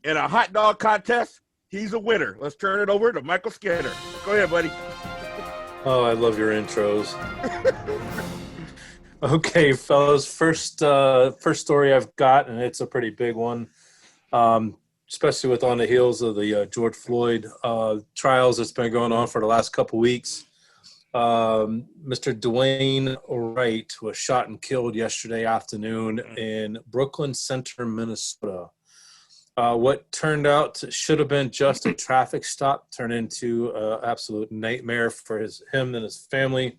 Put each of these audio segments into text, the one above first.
in a hot dog contest, he's a winner. Let's turn it over to Michael Skinner. Go ahead, buddy. Oh, I love your intros. Okay, fellas. First story I've got, and it's a pretty big one, especially with on the heels of the George Floyd trials that's been going on for the last couple weeks. Mr. Dwayne Wright was shot and killed yesterday afternoon in Brooklyn Center, Minnesota. What turned out should have been just a traffic stop turned into an absolute nightmare for him and his family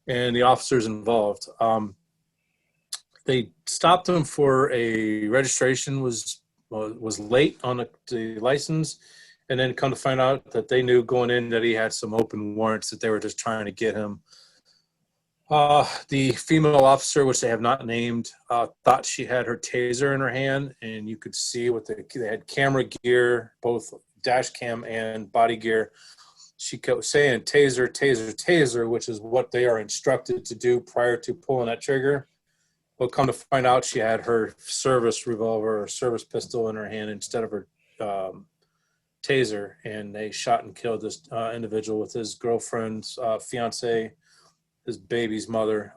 and the officers involved. They stopped him for a registration was late on the license, and then come to find out that they knew going in that he had some open warrants, that they were just trying to get him. The female officer, which they have not named, thought she had her taser in her hand, and you could see they had camera gear, both dash cam and body gear. She kept saying taser, taser, taser, which is what they are instructed to do prior to pulling that trigger. But come to find out, she had her service revolver or service pistol in her hand instead of her taser, and they shot and killed this individual with his girlfriend's fiance, his baby's mother,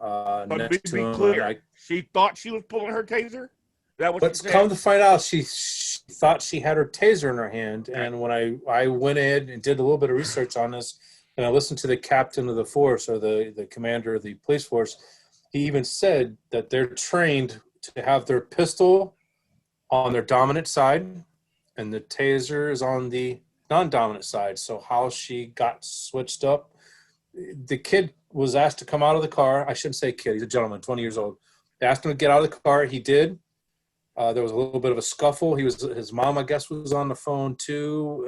next to him. Clear, she thought she was pulling her taser? But come to find out, she thought she had her taser in her hand. And when I went in and did a little bit of research on this, and I listened to the captain of the force, or the commander of the police force, he even said that they're trained to have their pistol on their dominant side, and the taser is on the non-dominant side. So how she got switched up, the kid was asked to come out of the car. I shouldn't say kid, he's a gentleman, 20 years old. They asked him to get out of the car. He did. There was a little bit of a scuffle. His mom, I guess, was on the phone too,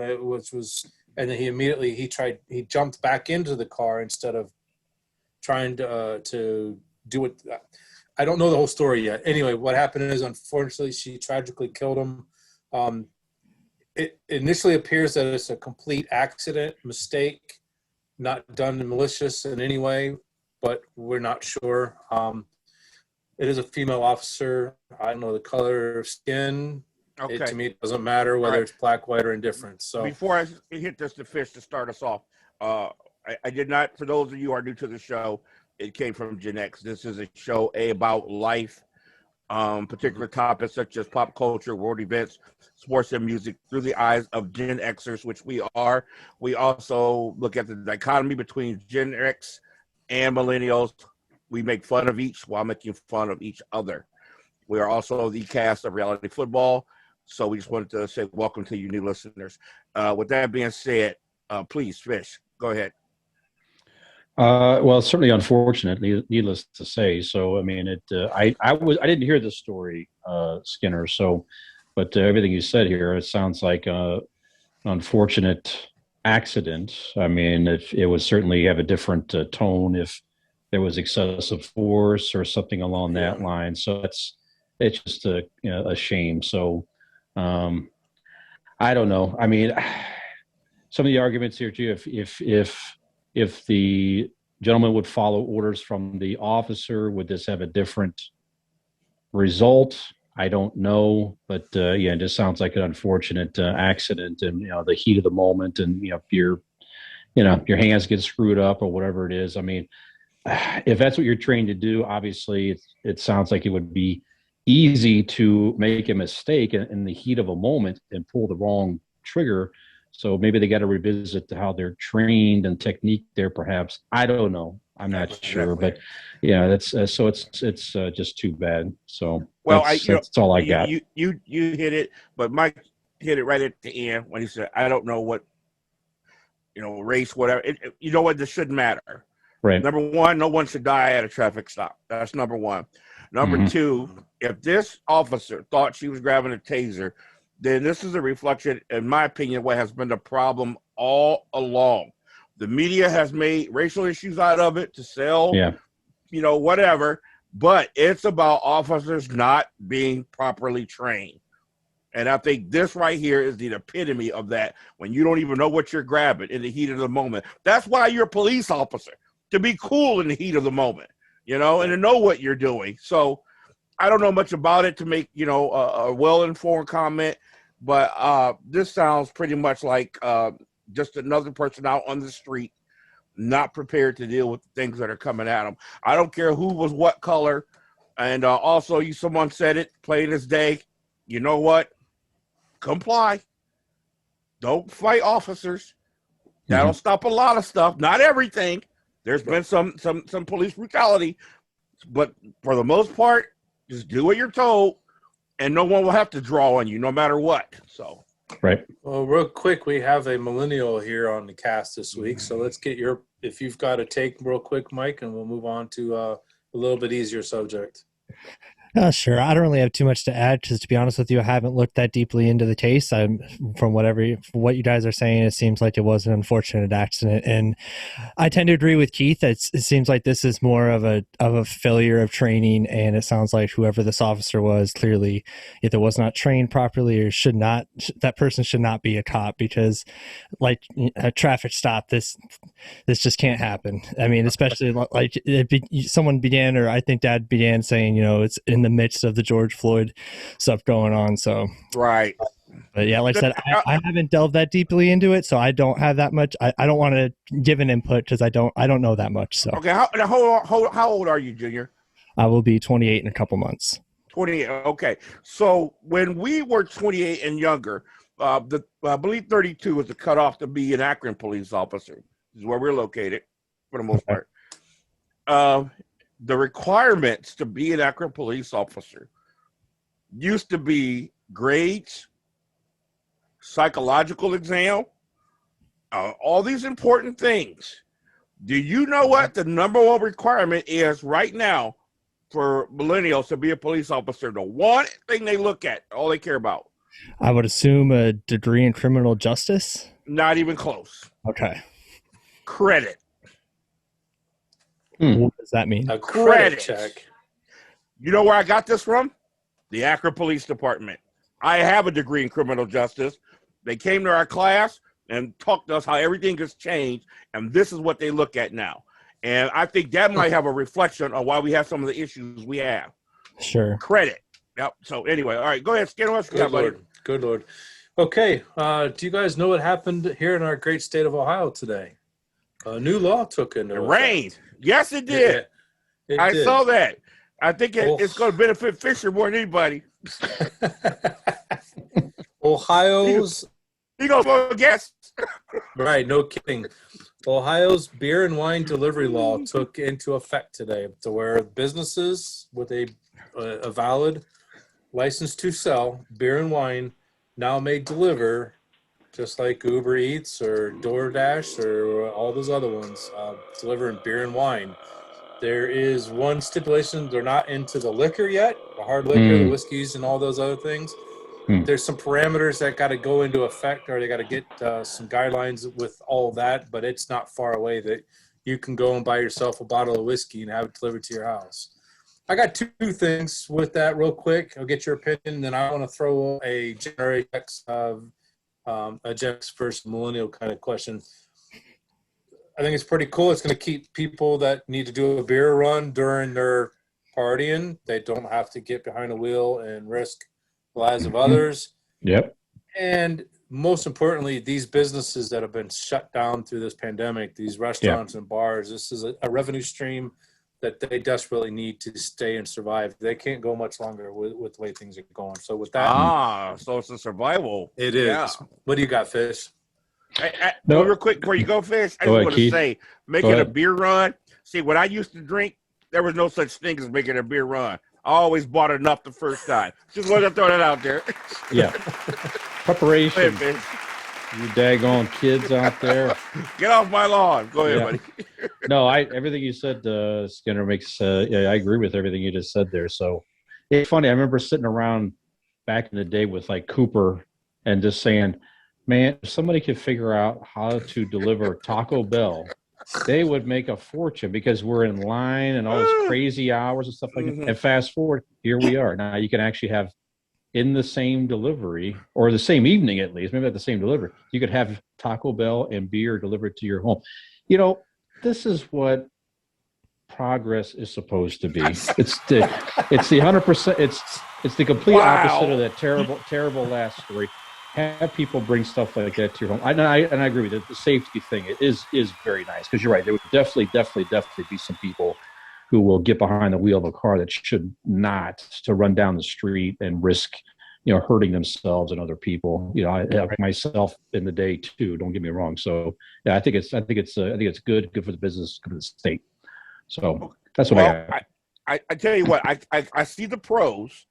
and then he jumped back into the car instead of trying to do it. I don't know the whole story yet. Anyway, what happened is, unfortunately, she tragically killed him. It initially appears that it's a complete accident, mistake, not done malicious in any way, but we're not sure. It is a female officer. I don't know the color of skin. Okay. To me, it doesn't matter whether it's black, white, or indifferent. So before I hit the fish to start us off, I did not, for those of you who are new to the show, it came from GenX. This is a show about life, particular topics such as pop culture, world events, sports, and music through the eyes of Gen Xers, which we are. We also look at the dichotomy between Gen X and millennials. We make fun of each while making fun of each other. We are also the cast of Reality Football, so we just wanted to say welcome to you new listeners. With that being said, please, Fish, go ahead. Well, it's certainly unfortunate, needless to say. So, I mean, I didn't hear this story, Skinner. So, but everything you said here, it sounds like an unfortunate accident. I mean, it would certainly have a different tone if there was excessive force or something along that line. So it's just a shame. So, I don't know. I mean, some of the arguments here too, if the gentleman would follow orders from the officer, would this have a different result? I don't know, but it just sounds like an unfortunate accident, and the heat of the moment, and if your hands get screwed up or whatever it is. I mean, if that's what you're trained to do, obviously it sounds like it would be easy to make a mistake in the heat of a moment and pull the wrong trigger. So maybe they got to revisit how they're trained and technique there, perhaps. I don't know. I'm not sure, but that's so it's just too bad. So that's all I got. You hit it, but Mike hit it right at the end when he said, "I don't know what, race, whatever." You know what? This shouldn't matter. Right. Number one, no one should die at a traffic stop. That's number one. Number two, if this officer thought she was grabbing a taser, then this is a reflection, in my opinion, what has been the problem all along. The media has made racial issues out of it to sell, whatever, but it's about officers not being properly trained. And I think this right here is the epitome of that, when you don't even know what you're grabbing in the heat of the moment. That's why you're a police officer, to be cool in the heat of the moment, and to know what you're doing. So I don't know much about it to make, a well-informed comment. But this sounds pretty much like just another person out on the street, not prepared to deal with the things that are coming at them. I don't care who was what color. And also, someone said it plain as day. You know what? Comply. Don't fight officers. That'll stop a lot of stuff. Not everything. There's been some police brutality, but for the most part, just do what you're told, and no one will have to draw on you, no matter what. So, right. Well, real quick, we have a millennial here on the cast this week, so let's get if you've got a take real quick, Mike, and we'll move on to a little bit easier subject. Sure. I don't really have too much to add because, to be honest with you, I haven't looked that deeply into the case. From what you guys are saying, it seems like it was an unfortunate accident, and I tend to agree with Keith. It seems like this is more of a failure of training, and it sounds like whoever this officer was clearly either was not trained properly or that person should not be a cop, because, like a traffic stop, this just can't happen. I mean, especially like someone began, or I think Dad began saying, it's in the midst of the George Floyd stuff going on. So right. But yeah, like I said, I haven't delved that deeply into it, so I don't have that much. I don't want to give an input because I don't know that much. So okay, how old are you, Junior? I will be 28 in a couple months. 28. Okay, so when we were 28 and younger, I believe 32 was the cutoff to be an Akron police officer. This is where we're located for the most part. The requirements to be an Akron police officer used to be grades, psychological exam, all these important things. Do you know what the number one requirement is right now for millennials to be a police officer? The one thing they look at, all they care about. I would assume a degree in criminal justice. Not even close. Okay. Credit. What does that mean? A credit check. You know where I got this from? The Akron Police Department. I have a degree in criminal justice. They came to our class and talked to us how everything has changed, and this is what they look at now. And I think that might have a reflection on why we have some of the issues we have. Sure. Credit. Yep. So anyway, all right, go ahead, Skin. Good Lord. Okay. Do you guys know what happened here in our great state of Ohio today? A new law took into effect. Rain. Yes, it did. I saw that. I think it's going to benefit Fisher more than anybody. Ohio's. He goes for a guess. Right, no kidding. Ohio's beer and wine delivery law took into effect today, to where businesses with a valid license to sell beer and wine now may deliver, just like Uber Eats or DoorDash or all those other ones, delivering beer and wine. There is one stipulation: they're not into the liquor yet, the hard liquor, the whiskeys, and all those other things. There's some parameters that got to go into effect, or they got to get some guidelines with all that, but it's not far away that you can go and buy yourself a bottle of whiskey and have it delivered to your house. I got two things with that real quick. I'll get your opinion, and then I want to throw a Gen X versus millennial kind of question. I think it's pretty cool. It's going to keep people that need to do a beer run during their partying. They don't have to get behind a wheel and risk the lives of others. Yep. And most importantly, these businesses that have been shut down through this pandemic, these restaurants and bars, this is a revenue stream that they desperately need to stay and survive. They can't go much longer with the way things are going. So with that, so it's a survival. It is. Yeah. What do you got, Fish? Real quick before you go, Fish, I just want to say, making a beer run. See, when I used to drink, there was no such thing as making a beer run. I always bought enough the first time. Just wanted to throw that out there. Yeah. Preparation. Go ahead, Fish. You daggone kids out there. Get off my lawn. Go ahead, buddy. No, everything you said, Skinner, makes I agree with everything you just said there. So it's funny. I remember sitting around back in the day with like Cooper and just saying, man, if somebody could figure out how to deliver Taco Bell, they would make a fortune, because we're in line and all those crazy hours and stuff like that. And fast forward, here we are. Now you can actually have in the same delivery, or the same evening at least, maybe not the same delivery, you could have Taco Bell and beer delivered to your home. You know, this is what progress is supposed to be. It's the 100%. It's the complete opposite of that terrible last story. have people bring stuff like that to your home. And I agree with it. The safety thing is very nice because you're right. There would definitely be some people who will get behind the wheel of a car that should not, to run down the street and risk, hurting themselves and other people. I have myself in the day too. Don't get me wrong. So yeah, I think it's good for the business, good for the state. So that's what I tell you what, I see the pros.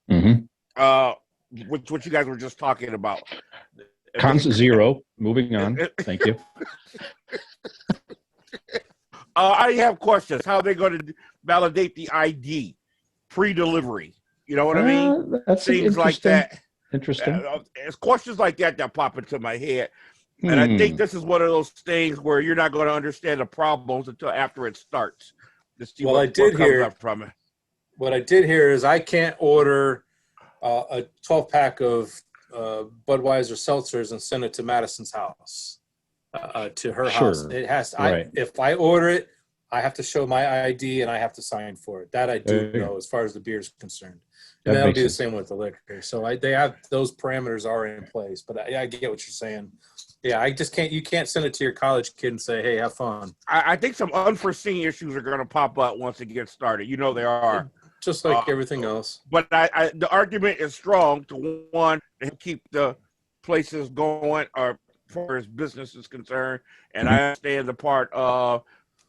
Mm-hmm. What you guys were just talking about. Cons 0. Moving on. Thank you. I have questions. How are they going to validate the ID pre-delivery? You know what I mean? That's things like that. Interesting. It's questions like that pop into my head. And I think this is one of those things where you're not going to understand the problems until after it starts. What I did hear is I can't order a 12-pack of Budweiser seltzers and send it to Madison's house, to her house. It has to, if I order it, I have to show my ID and I have to sign for it. That I do know as far as the beer is concerned. And that'll be the same with the liquor. So they have those parameters are in place. But I get what you're saying. Yeah, I just can't. You can't send it to your college kid and say, "Hey, have fun." I think some unforeseen issues are going to pop up once it gets started. They are. Just like everything else. But the argument is strong to one to keep the places going, or as far as business is concerned. And I understand the part of,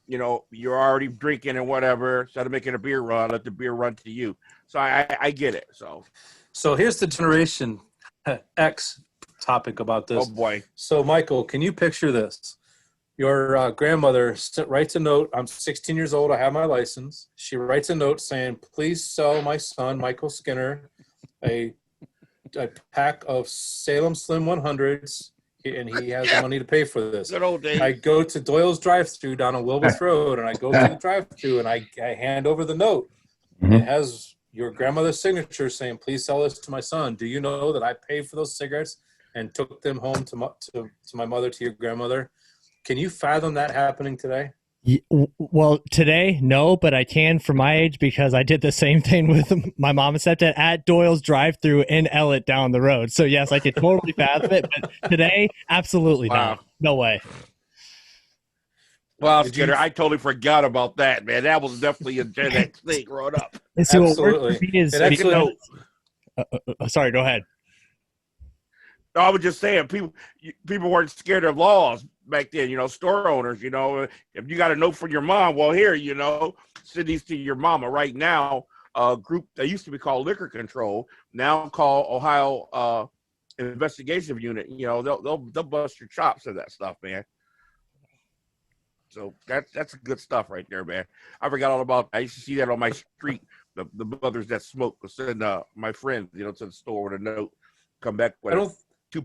you're already drinking and whatever. Instead of making a beer run, let the beer run to you. So I get it. So here's the Generation X topic about this. Oh boy. So Michael, can you picture this? Your grandmother writes a note. I'm 16 years old. I have my license. She writes a note saying, please sell my son, Michael Skinner, a pack of Salem Slim 100s, and he has the money to pay for this. Good old days. I go to Doyle's drive-thru down on Wilbus Road, and I go to the drive-thru, and I hand over the note. Mm-hmm. It has your grandmother's signature saying, please sell this to my son. Do you know that I paid for those cigarettes and took them home to my mother, to your grandmother? Can you fathom that happening today? Well, today, no, but I can for my age because I did the same thing with my mom and stepdad at Doyle's drive-thru in Ellett down the road. So, yes, I could totally fathom it. But today, absolutely not. No way. Well, Skinner, I totally forgot about that, man. That was definitely a Gen X thing growing up. Absolutely. Sorry, go ahead. I was just saying, people weren't scared of laws back then, store owners, if you got a note from your mom, well, here, send these to your mama. Right now, a group that used to be called Liquor Control, now called Ohio Investigation Unit, they'll bust your chops of that stuff, man. So that's good stuff right there, man. I forgot all about that. I used to see that on my street. The brothers that smoke will send my friends, to the store with a note, come back with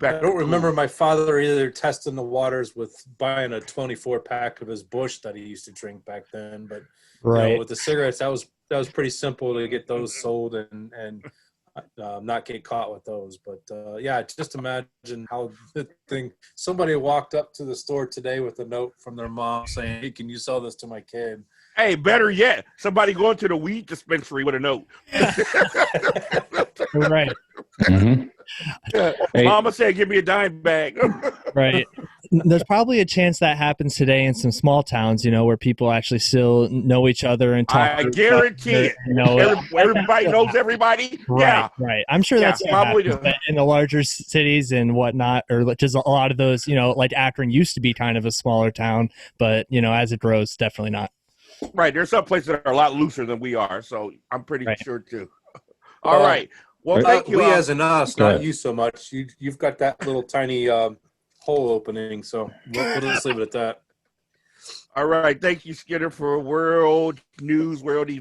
I don't remember my father either testing the waters with buying a 24-pack of his Busch that he used to drink back then. But with the cigarettes, that was pretty simple to get those sold and not get caught with those. But just imagine how somebody walked up to the store today with a note from their mom saying, "Hey, can you sell this to my kid?" Hey, better yet, somebody going to the weed dispensary with a note. Right. Mm-hmm. Hey. Mama said, "Give me a dime bag." Right. There's probably a chance that happens today in some small towns, where people actually still know each other and talk. I guarantee it. Everybody knows everybody. Right. Right. I'm sure that's probably in the larger cities and whatnot, or just a lot of those, like Akron used to be kind of a smaller town, but as it grows, definitely not. Right. There's some places that are a lot looser than we are, so I'm pretty sure too. All right. Well, thank you. We as in us, not you so much. You've got that little tiny hole opening, so we'll just leave it at that. All right. Thank you, Skinner, for world news, world